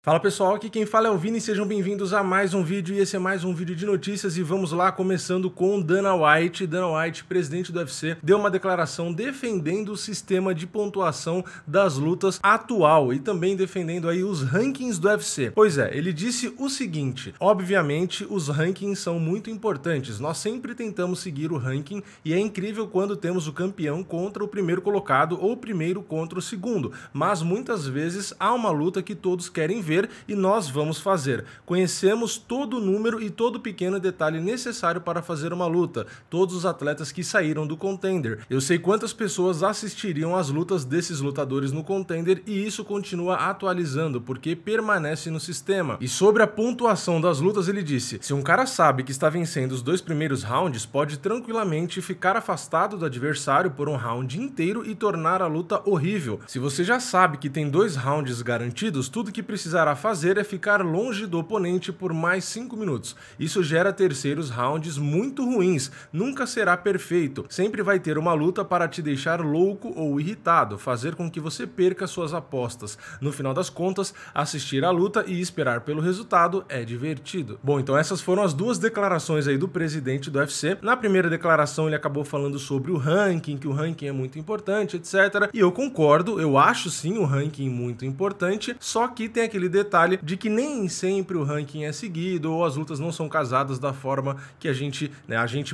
Fala pessoal, aqui quem fala é o Vini, sejam bem-vindos a mais um vídeo e esse é mais um vídeo de notícias e vamos lá começando com Dana White. Dana White, presidente do UFC, deu uma declaração defendendo o sistema de pontuação das lutas atual e também defendendo aí os rankings do UFC. Pois é, ele disse o seguinte: obviamente os rankings são muito importantes, nós sempre tentamos seguir o ranking e é incrível quando temos o campeão contra o primeiro colocado ou o primeiro contra o segundo, mas muitas vezes há uma luta que todos querem ver e nós vamos fazer. Conhecemos todo o número e todo o pequeno detalhe necessário para fazer uma luta, todos os atletas que saíram do Contender. Eu sei quantas pessoas assistiriam às lutas desses lutadores no Contender e isso continua atualizando, porque permanece no sistema. E sobre a pontuação das lutas ele disse: se um cara sabe que está vencendo os dois primeiros rounds, pode tranquilamente ficar afastado do adversário por um round inteiro e tornar a luta horrível. Se você já sabe que tem 2 rounds garantidos, tudo que precisará fazer é ficar longe do oponente por mais 5 minutos. Isso gera terceiros rounds muito ruins, nunca será perfeito, sempre vai ter uma luta para te deixar louco ou irritado, fazer com que você perca suas apostas. No final das contas, assistir a luta e esperar pelo resultado é divertido. Bom, então essas foram as duas declarações aí do presidente do UFC. Na primeira declaração ele acabou falando sobre o ranking, que o ranking é muito importante, etc. E eu concordo, eu acho sim o ranking muito importante, só que tem aquele detalhe de que nem sempre o ranking é seguido ou as lutas não são casadas da forma que a gente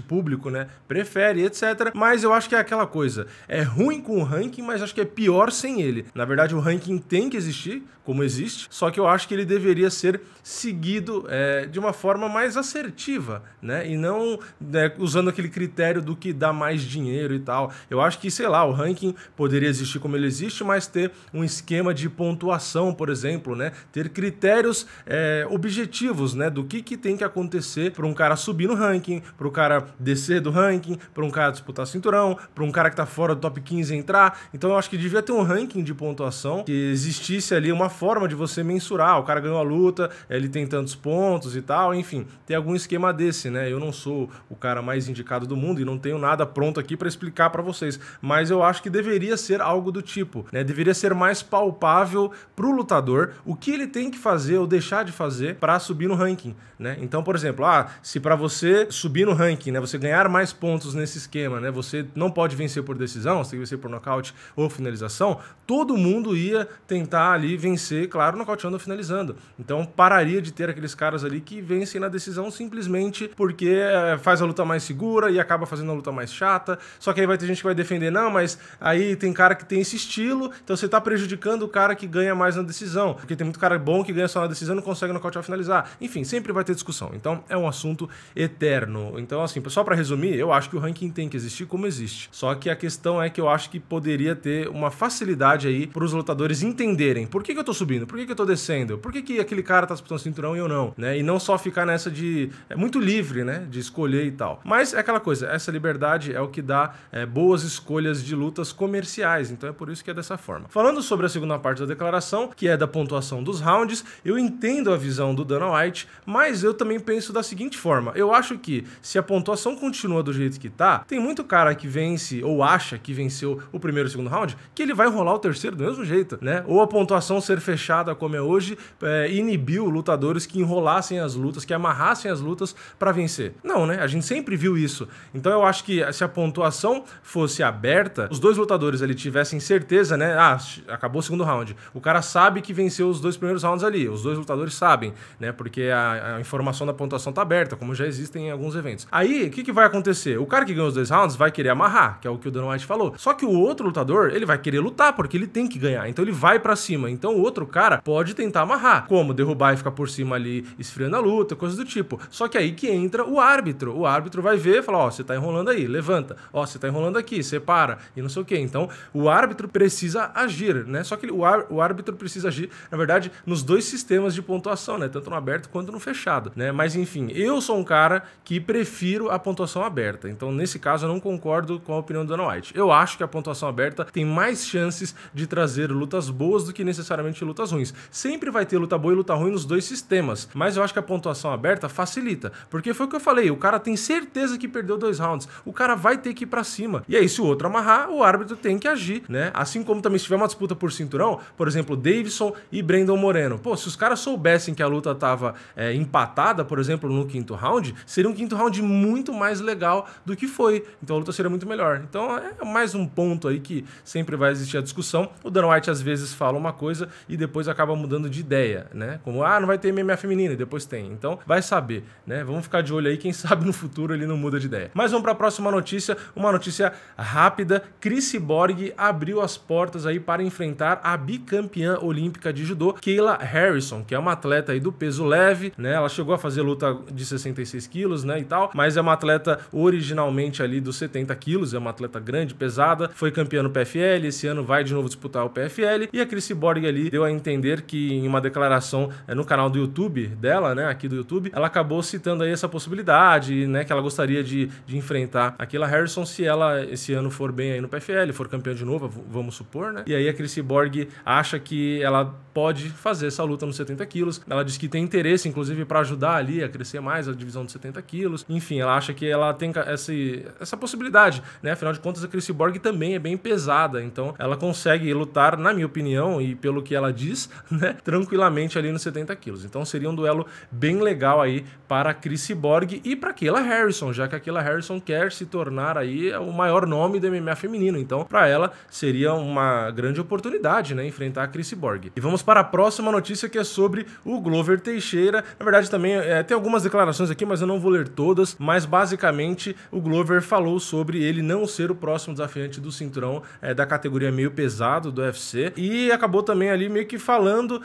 público, prefere, etc. Mas eu acho que é aquela coisa, é ruim com o ranking, mas acho que é pior sem ele. Na verdade, o ranking tem que existir, como existe, só que eu acho que ele deveria ser seguido de uma forma mais assertiva, e não usando aquele critério do que dá mais dinheiro e tal. Eu acho que, sei lá, o ranking poderia existir como ele existe, mas ter um esquema de pontuação, por exemplo, ter critérios objetivos, do que tem que acontecer para um cara subir no ranking, para o cara descer do ranking, para um cara disputar cinturão, para um cara que tá fora do top 15 entrar. Então eu acho que devia ter um ranking de pontuação, que existisse ali uma forma de você mensurar, o cara ganhou a luta, ele tem tantos pontos e tal, enfim, tem algum esquema desse, Eu não sou o cara mais indicado do mundo e não tenho nada pronto aqui para explicar para vocês, mas eu acho que deveria ser algo do tipo, deveria ser mais palpável pro lutador o que ele tem que fazer ou deixar de fazer para subir no ranking, Então, por exemplo, se para você subir no ranking, você ganhar mais pontos nesse esquema, você não pode vencer por decisão, você tem que vencer por nocaute ou finalização, todo mundo ia tentar ali vencer, claro, nocauteando ou finalizando. Então, pararia de ter aqueles caras ali que vencem na decisão simplesmente porque faz a luta mais segura e acaba fazendo a luta mais chata. Só que aí vai ter gente que vai defender, não, mas aí tem cara que tem esse estilo, então você tá prejudicando o cara que ganha mais na decisão, porque tem muito cara bom que ganha só na decisão e não consegue nocautear ou finalizar. Enfim, sempre vai ter discussão. Então, é um assunto eterno. Então, assim, só pra resumir, eu acho que o ranking tem que existir como existe. Só que a questão é que eu acho que poderia ter uma facilidade aí pros lutadores entenderem por que eu tô subindo, por que eu tô descendo, por que aquele cara tá disputando cinturão e eu não, E não só ficar nessa de... É muito livre, de escolher e tal. Mas é aquela coisa, essa liberdade é o que dá boas escolhas de lutas comerciais, então é por isso que é dessa forma. Falando sobre a segunda parte da declaração, que é da pontuação dos rounds, eu entendo a visão do Dana White, mas eu também penso da seguinte forma: eu acho que se a pontuação continua do jeito que tá, tem muito cara que vence ou acha que venceu o primeiro e o segundo round, que ele vai enrolar o terceiro do mesmo jeito, Ou a pontuação ser fechada como é hoje, inibiu lutadores que enrolassem as lutas, que amarrassem as lutas para vencer. Não, A gente sempre viu isso. Então eu acho que se a pontuação fosse aberta, os dois lutadores ali tivessem certeza, acabou o segundo round. O cara sabe que venceu os 2 primeiros rounds ali, os dois lutadores sabem, porque a informação da pontuação tá aberta, como já existem em alguns eventos. Aí, o que vai acontecer? O cara que ganhou os 2 rounds vai querer amarrar, que é o que o Dana White falou. Só que o outro lutador, ele vai querer lutar, porque ele tem que ganhar. Então ele vai pra cima. Então o outro cara pode tentar amarrar. Como? Derrubar e ficar por cima ali, esfriando a luta, coisas do tipo. Só que aí que entra o árbitro. O árbitro vai ver e falar, você tá enrolando aí, levanta. Você tá enrolando aqui, separa, e não sei o que. Então o árbitro precisa agir, Só que o árbitro precisa agir, na verdade, nos 2 sistemas de pontuação, Tanto no aberto quanto no fechado, Mas enfim, eu sou um cara que prefiro a pontuação aberta. Então nesse caso eu não concordo com a opinião do Dana White. Eu acho que a pontuação aberta tem mais chances de trazer lutas boas do que necessariamente lutas ruins. Sempre vai ter luta boa e luta ruim nos 2 sistemas, mas eu acho que a pontuação aberta facilita, porque foi o que eu falei, o cara tem certeza que perdeu 2 rounds, o cara vai ter que ir pra cima. E aí se o outro amarrar, o árbitro tem que agir, Assim como também se tiver uma disputa por cinturão, por exemplo, Davidson e Brandon Moreno. Pô, se os caras soubessem que a luta tava empatada, por exemplo, no 5º round, seria um 5º round muito mais legal do que foi. Então a luta seria muito melhor. Então é mais um ponto aí que sempre vai existir a discussão. O Dana White às vezes fala uma coisa e depois acaba mudando de ideia, né? Como, não vai ter MMA feminino, e depois tem. Então vai saber, né? Vamos ficar de olho aí, quem sabe no futuro ele não muda de ideia. Mas vamos para a próxima notícia, uma notícia rápida. Cris Cyborg abriu as portas aí para enfrentar a bicampeã olímpica de judô, Kayla Harrison, que é uma atleta aí do peso leve, né? Ela chegou a fazer luta de 66 quilos, né, e tal, mas é uma atleta originalmente ali dos 70 quilos, é uma atleta grande, pesada, foi campeã no PFL, esse ano vai de novo disputar o PFL, e a Cris Cyborg ali deu a entender que em uma declaração no canal do YouTube dela, né, aqui do YouTube, ela acabou citando aí essa possibilidade, né, que ela gostaria de enfrentar a Kayla Harrison se ela esse ano for bem aí no PFL, for campeã de novo, vamos supor, né, e aí a Cris Cyborg acha que ela pode fazer essa luta nos 70 quilos, ela diz que tem interesse, inclusive, para ajudar ali a crescer mais a divisão dos 70 quilos, enfim, ela acha que ela tem essa possibilidade, né, afinal de contas a Cris Cyborg também é bem pesada, então ela consegue lutar, na minha opinião, e pelo que ela diz, né, tranquilamente ali nos 70 quilos, então seria um duelo bem legal aí para a Cris Cyborg e para Kayla Harrison, já que a Kayla Harrison quer se tornar aí o maior nome do MMA feminino, então para ela seria uma grande oportunidade, né, enfrentar a Cris Cyborg. E vamos para a próxima notícia, que é sobre o Glover Teixeira. Na verdade também tem algumas declarações aqui, mas eu não vou ler todas, mas basicamente o Glover falou sobre ele não ser o próximo desafiante do cinturão da categoria meio pesado do UFC, e acabou também ali meio que falando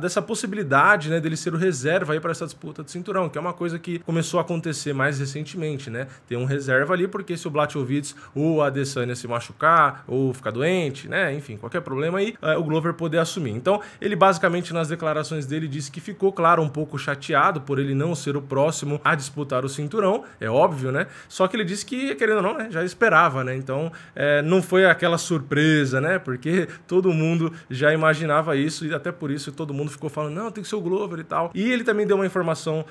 dessa possibilidade, né, dele ser o reserva aí para essa disputa do cinturão, que é uma coisa que começou a acontecer mais recentemente, né, ter um reserva ali, porque se o Blachowicz ou a Adesanya se machucar ou ficar doente, né, enfim, qualquer problema aí, o Glover poder assumir. Então ele basicamente nas declarações dele disse que ficou, claro, um pouco chateado por ele não ser o próximo a disputar o cinturão, é óbvio, né, só que ele disse que, querendo ou não, né, já esperava, né, então não foi aquela surpresa, né, porque todo mundo já imaginava isso, e até por isso todo mundo ficou falando, não, tem que ser o Glover e tal. E ele também deu uma informação,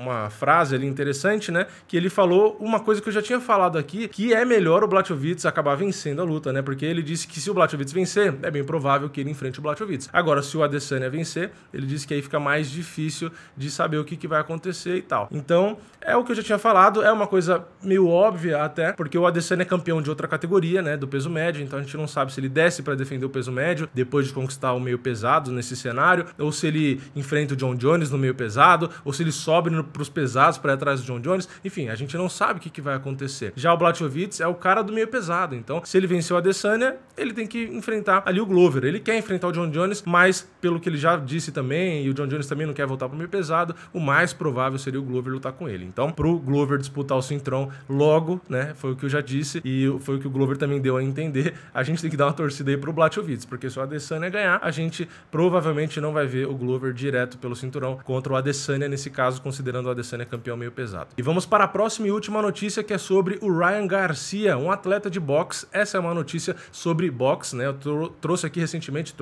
uma frase ali interessante, né, que ele falou uma coisa que eu já tinha falado aqui, que é melhor o Blachowicz acabar vencendo a luta, né, porque ele disse que se o Blachowicz vencer, é bem provável que ele enfrente o Blachowicz. Agora, se o Adesanya vencer, ele disse que aí fica mais difícil de saber o que vai acontecer e tal. Então, é o que eu já tinha falado, é uma coisa meio óbvia até, porque o Adesanya é campeão de outra categoria, né, do peso médio, então a gente não sabe se ele desce para defender o peso médio, depois de conquistar o meio pesado nesse cenário, ou se ele enfrenta o John Jones no meio pesado, ou se ele sobe para os pesados para ir atrás do John Jones, enfim, a gente não sabe o que vai acontecer. Já o Blachowicz é o cara do meio pesado, então se ele vencer o Adesanya, ele tem que enfrentar ali o Glover, ele quer enfrentar o John Jones, mas pelo que ele já disse também, e o John Jones também não quer voltar para o meio pesado, o mais provável seria o Glover lutar com ele. Então, pro Glover disputar o cinturão logo, né, foi o que eu já disse, e foi o que o Glover também deu a entender, a gente tem que dar uma torcida aí pro Blachowicz, porque se o Adesanya ganhar, a gente provavelmente não vai ver o Glover direto pelo cinturão contra o Adesanya, nesse caso, considerando o Adesanya campeão meio pesado. E vamos para a próxima e última notícia, que é sobre o Ryan Garcia, um atleta de boxe. Essa é uma notícia sobre boxe, né, eu trouxe aqui recentemente,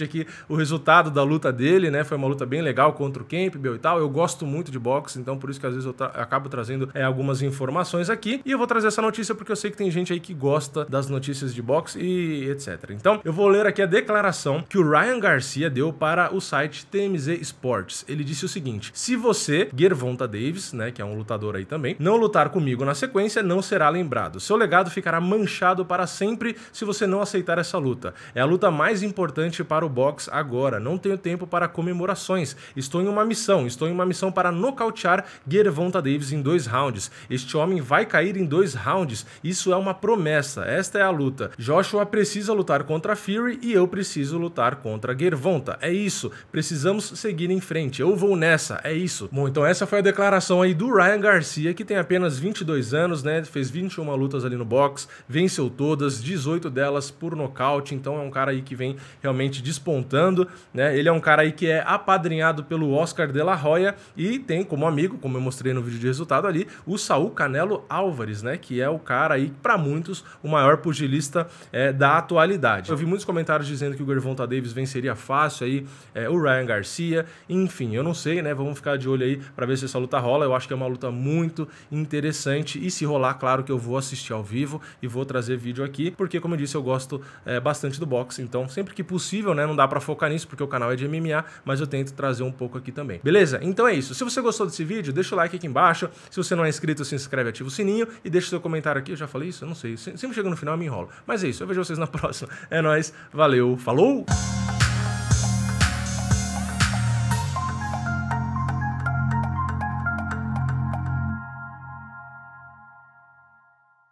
aqui o resultado da luta dele, né, foi uma luta bem legal contra o Campbell e tal, eu gosto muito de boxe, então por isso que às vezes eu acabo trazendo algumas informações aqui, e eu vou trazer essa notícia porque eu sei que tem gente aí que gosta das notícias de boxe e etc. Então, eu vou ler aqui a declaração que o Ryan Garcia deu para o site TMZ Sports. Ele disse o seguinte: se você, Gervonta Davis, né, que é um lutador aí também, não lutar comigo na sequência, não será lembrado. Seu legado ficará manchado para sempre se você não aceitar essa luta. É a luta mais importante para o boxe agora. Não tenho tempo para comemorações. Estou em uma missão para nocautear Gervonta Davis em 2 rounds. Este homem vai cair em 2 rounds. Isso é uma promessa. Esta é a luta. Joshua precisa lutar contra Fury e eu preciso lutar contra Gervonta. É isso. Precisamos seguir em frente. Eu vou nessa. É isso. Bom, então essa foi a declaração aí do Ryan Garcia, que tem apenas 22 anos, né? Fez 21 lutas ali no boxe, venceu todas, 18 delas por nocaute. Então é um cara aí que vem realmente despontando, né? Ele é um cara aí que é apadrinhado pelo Oscar de la Hoya e tem como amigo, como eu mostrei no vídeo de resultado ali, o Saul Canelo Álvares, né? Que é o cara aí, para muitos, o maior pugilista da atualidade. Eu vi muitos comentários dizendo que o Gervonta Davis venceria fácil aí o Ryan Garcia. Enfim, eu não sei, né? Vamos ficar de olho aí para ver se essa luta rola. Eu acho que é uma luta muito interessante e se rolar, claro que eu vou assistir ao vivo e vou trazer vídeo aqui, porque como eu disse, eu gosto bastante do boxe, então sempre que possível possível, né? Não dá pra focar nisso porque o canal é de MMA, mas eu tento trazer um pouco aqui também. Beleza? Então é isso. Se você gostou desse vídeo, deixa o like aqui embaixo. Se você não é inscrito, se inscreve, ativa o sininho e deixa o seu comentário aqui. Eu já falei isso? Eu não sei. Sempre chego no final e me enrolo. Mas é isso. Eu vejo vocês na próxima. É nóis. Valeu. Falou!